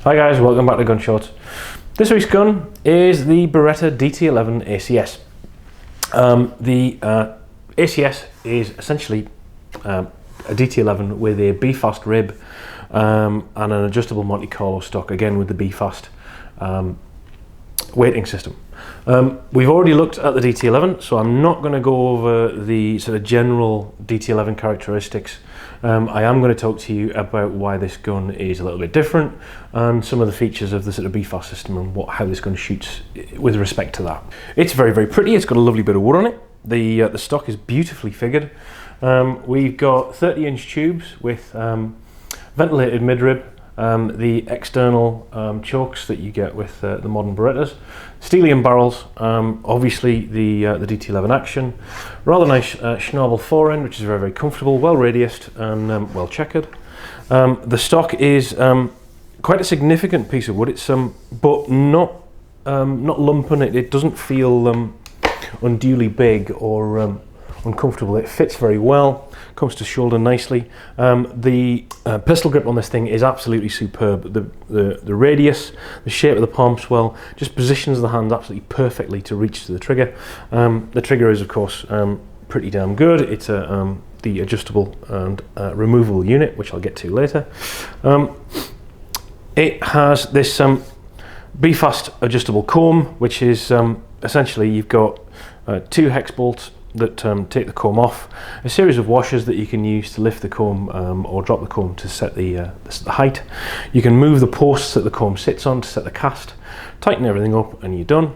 Hi guys, welcome back to Gun Shorts. This week's gun is the Beretta Dt11 ACS. The ACS is essentially a Dt11 with a B-Fast rib and an adjustable Monte Carlo stock, again with the B-Fast weighting system. We've already looked at the Dt11, so I'm not going to go over the sort of general Dt11 characteristics. I am going to talk to you about why this gun is a little bit different and some of the features of the sort of B-Fast system and how this gun shoots with respect to that. It's very, very pretty. It's got a lovely bit of wood on it. The stock is beautifully figured. We've got 30-inch tubes with ventilated midrib, the external chokes that you get with the modern Berettas, Stelium barrels, obviously the Dt11 action, rather nice schnabel forend, which is very, very comfortable, well radiused and well checkered. The stock is quite a significant piece of wood. It's but not lumping. It doesn't feel unduly big or uncomfortable. It fits very well, comes to shoulder nicely. The pistol grip on this thing is absolutely superb. The radius, the shape of the palm swell just positions the hand absolutely perfectly to reach to the trigger. The trigger is of course pretty damn good. It's the adjustable and removable unit, which I'll get to later. It has this B-Fast adjustable comb, which is essentially you've got 2 hex bolts that take the comb off, a series of washers that you can use to lift the comb or drop the comb to set the height. You can move the posts that the comb sits on to set the cast, tighten everything up, and you're done.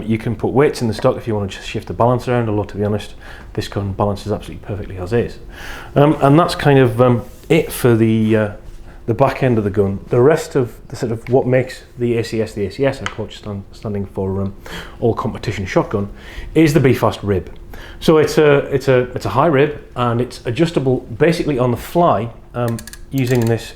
You can put weights in the stock if you want to just shift the balance around, although to be honest, this gun balances absolutely perfectly as is. And that's kind of it for the back end of the gun. The rest of the sort of what makes the ACS, of course standing for all competition shotgun, is the B-Fast rib. So it's a high rib and it's adjustable basically on the fly using this,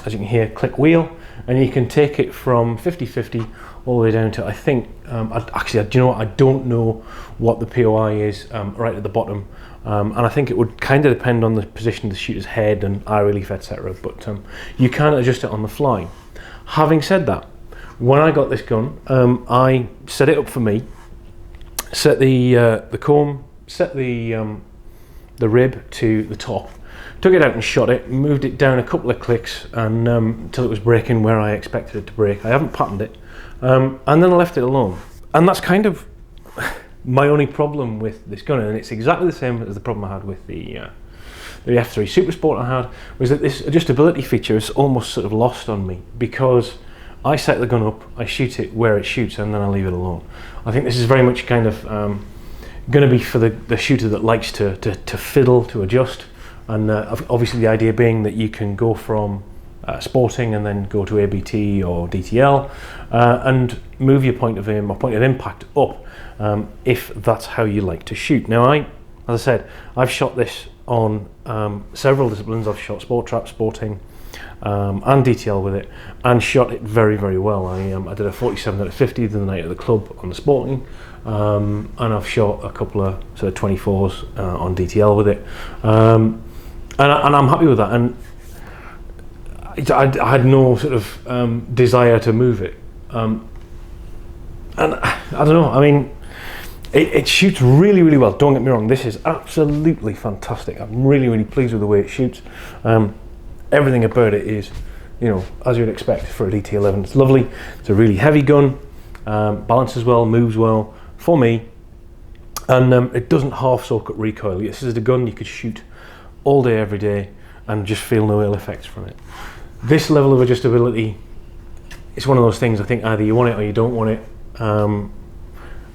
as you can hear, click wheel, and you can take it from 50-50 all the way down to, I think, actually, do you know what, I don't know what the POI is right at the bottom. And I think it would kind of depend on the position of the shooter's head and eye relief, etc. But you can adjust it on the fly. Having said that, when I got this gun, I set it up for me, set the comb, set the rib to the top, took it out and shot it, moved it down a couple of clicks and until it was breaking where I expected it to break. I haven't patterned it, and then I left it alone. And that's kind of my only problem with this gun, and it's exactly the same as the problem I had with the F3 Super Sport I had, was that this adjustability feature is almost sort of lost on me because I set the gun up, I shoot it where it shoots, and then I leave it alone. I think this is very much kind of going to be for the shooter that likes to fiddle, to adjust, and obviously the idea being that you can go from sporting and then go to ABT or DTL and move your point of aim or point of impact up if that's how you like to shoot. Now, as I said, I've shot this on several disciplines. I've shot sport trap, sporting, and DTL with it, and shot it very, very well. I did a 47 out of 50 the night at the club on the sporting, and I've shot a couple of sort of 24s on DTL with it, and I'm happy with that. And I had no sort of desire to move it, and I don't know. I mean, it shoots really, really well. Don't get me wrong. This is absolutely fantastic. I'm really, really pleased with the way it shoots. Everything about it is, you know, as you'd expect for a Dt11. It's lovely. It's a really heavy gun. Balances well, moves well for me, and it doesn't half soak up recoil. This is a gun you could shoot all day, every day, and just feel no ill effects from it. This level of adjustability, it's one of those things. I think either you want it or you don't want it.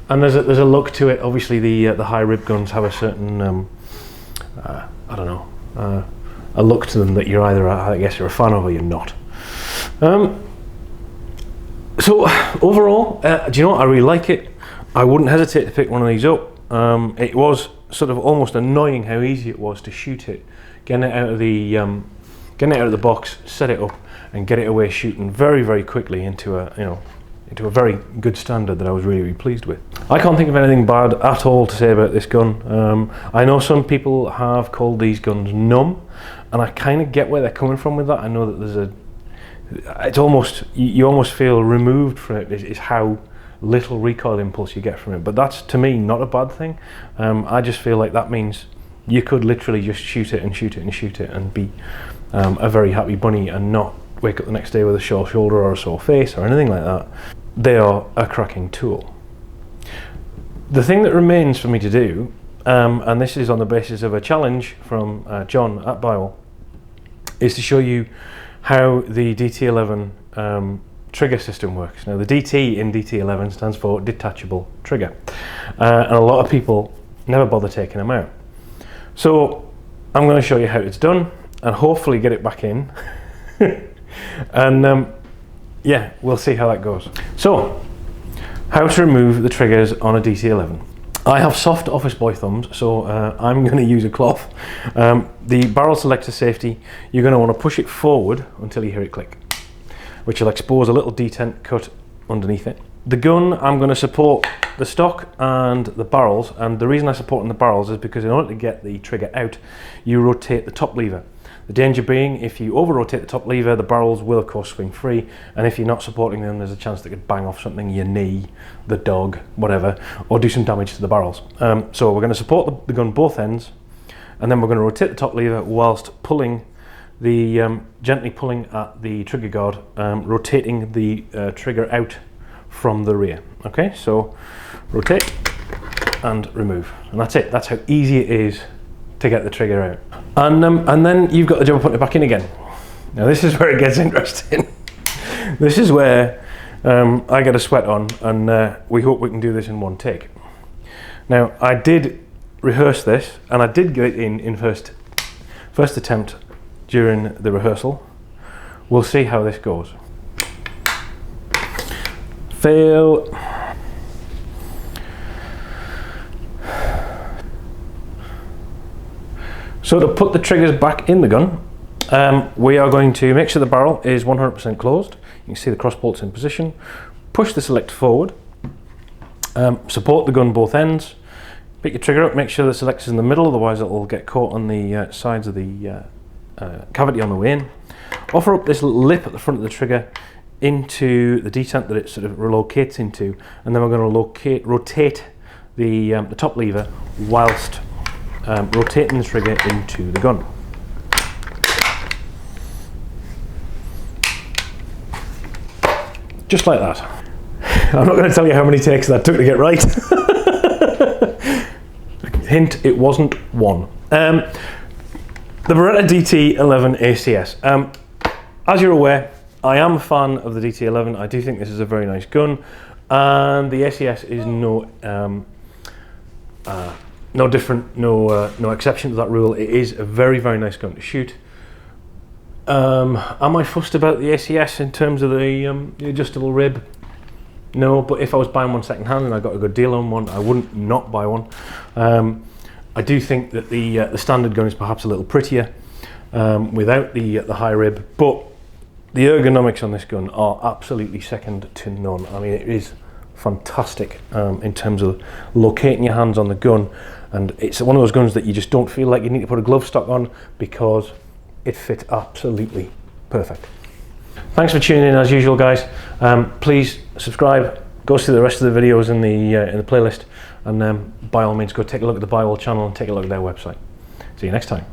And there's a look to it. Obviously, the high rib guns have a certain I don't know, a look to them that you're either, I guess, you're a fan of or you're not. So overall, do you know what? I really like it. I wouldn't hesitate to pick one of these up. It was sort of almost annoying how easy it was to shoot it, getting it out of the box, set it up, and get it away shooting very, very quickly into a very good standard that I was really, really pleased with. I can't think of anything bad at all to say about this gun. I know some people have called these guns numb, and I kind of get where they're coming from with that. I know that there's it's almost, you almost feel removed from it, is how little recoil impulse you get from it. But that's, to me, not a bad thing. I just feel like that means you could literally just shoot it and shoot it and shoot it and be a very happy bunny and not wake up the next day with a sore shoulder or a sore face or anything like that. They are a cracking tool. The thing that remains for me to do, and this is on the basis of a challenge from John at Bywell, is to show you how the Dt11 trigger system works. Now, the DT in Dt11 stands for detachable trigger, and a lot of people never bother taking them out. So I'm going to show you how it's done and hopefully get it back in. And yeah, we'll see how that goes. So, how to remove the triggers on a Dt11. I have soft office boy thumbs, so I'm going to use a cloth. The barrel selector safety, you're going to want to push it forward until you hear it click, which will expose a little detent cut underneath it. The gun, I'm going to support the stock and the barrels, and the reason I support on the barrels is because in order to get the trigger out, you rotate the top lever. The danger being, if you over-rotate the top lever, the barrels will of course swing free, and if you're not supporting them, there's a chance they could bang off something, your knee, the dog, whatever, or do some damage to the barrels. So we're going to support the gun both ends, and then we're going to rotate the top lever whilst pulling the, gently pulling at the trigger guard, rotating the trigger out from the rear. Okay, so rotate and remove, and that's it. That's how easy it is to get the trigger out. And then you've got the job of putting it back in again. Now this is where it gets interesting. This is where I get a sweat on, and we hope we can do this in one take. Now, I did rehearse this, and I did get it in first attempt during the rehearsal. We'll see how this goes. Fail. So to put the triggers back in the gun, we are going to make sure the barrel is 100% closed. You can see the cross bolts in position. Push the selector forward. Support the gun both ends. Pick your trigger up, make sure the selector's in the middle, otherwise it will get caught on the sides of the cavity on the way in. Offer up this little lip at the front of the trigger into the detent that it sort of relocates into, and then we're going to rotate the top lever whilst rotating the trigger into the gun. Just like that. I'm not going to tell you how many takes that took to get right. Hint, it wasn't one. The Beretta Dt11 ACS. As you're aware, I am a fan of the Dt11. I do think this is a very nice gun, and the ACS is no different, no exception to that rule. It is a very, very nice gun to shoot. Am I fussed about the ACS in terms of the adjustable rib? No, but if I was buying one second hand and I got a good deal on one, I wouldn't not buy one. I do think that the standard gun is perhaps a little prettier without the high rib, but the ergonomics on this gun are absolutely second to none. I mean, it is fantastic in terms of locating your hands on the gun, and it's one of those guns that you just don't feel like you need to put a glove stock on because it fits absolutely perfect. Thanks for tuning in as usual, guys. Please subscribe, go see the rest of the videos in the playlist, and by all means go take a look at the Bywell channel and take a look at their website. See you next time.